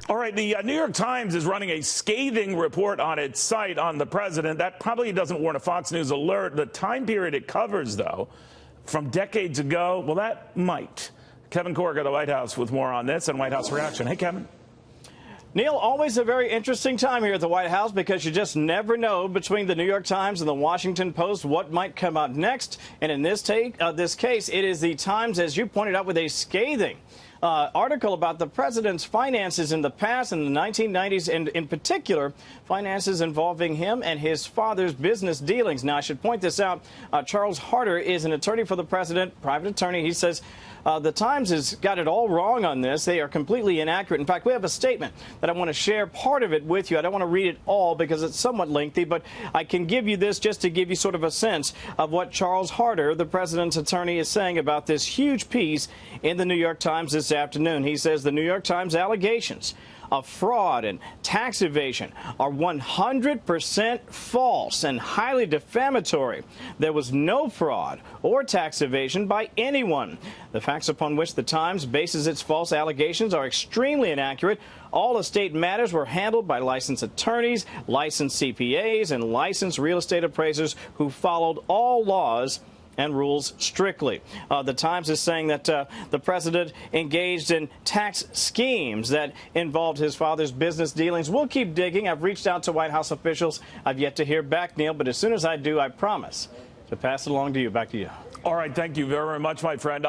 All right, the New York Times is running a scathing report on its site on the president. That probably doesn't warrant a Fox News alert. The time period it covers, though, from decades ago, well, that might. Kevin Corke at the White House with more on this and White House Reaction. Hey, Kevin. Neil, always a very interesting time here at the White House because you just never know between the New York Times and the Washington Post what might come out next. And in this case, it is the Times, as you pointed out, with a scathing article about the president's finances in the past, in the 1990s, and in particular, finances involving him and his father's business dealings. Now, I should point this out. Charles Harder is an attorney for the president, private attorney. He says the Times has got it all wrong on this. They are completely inaccurate. In fact, we have a statement that I want to share part of it with you. I don't want to read it all because it's somewhat lengthy, but I can give you this just to give you sort of a sense of what Charles Harder, the president's attorney, is saying about this huge piece in the New York Times this afternoon. He says the New York Times allegations of fraud and tax evasion are 100% false and highly defamatory. There was no fraud or tax evasion by anyone. The facts upon which the Times bases its false allegations are extremely inaccurate. All estate matters were handled by licensed attorneys, licensed CPAs, and licensed real estate appraisers who followed all laws and rules strictly. The Times is saying that the president engaged in tax schemes that involved his father's business dealings. We'll keep digging. I've reached out to White House officials. I've yet to hear back, Neil, but as soon as I do, I promise to pass it along to you. Back to you. All right. Thank you very much, my friend.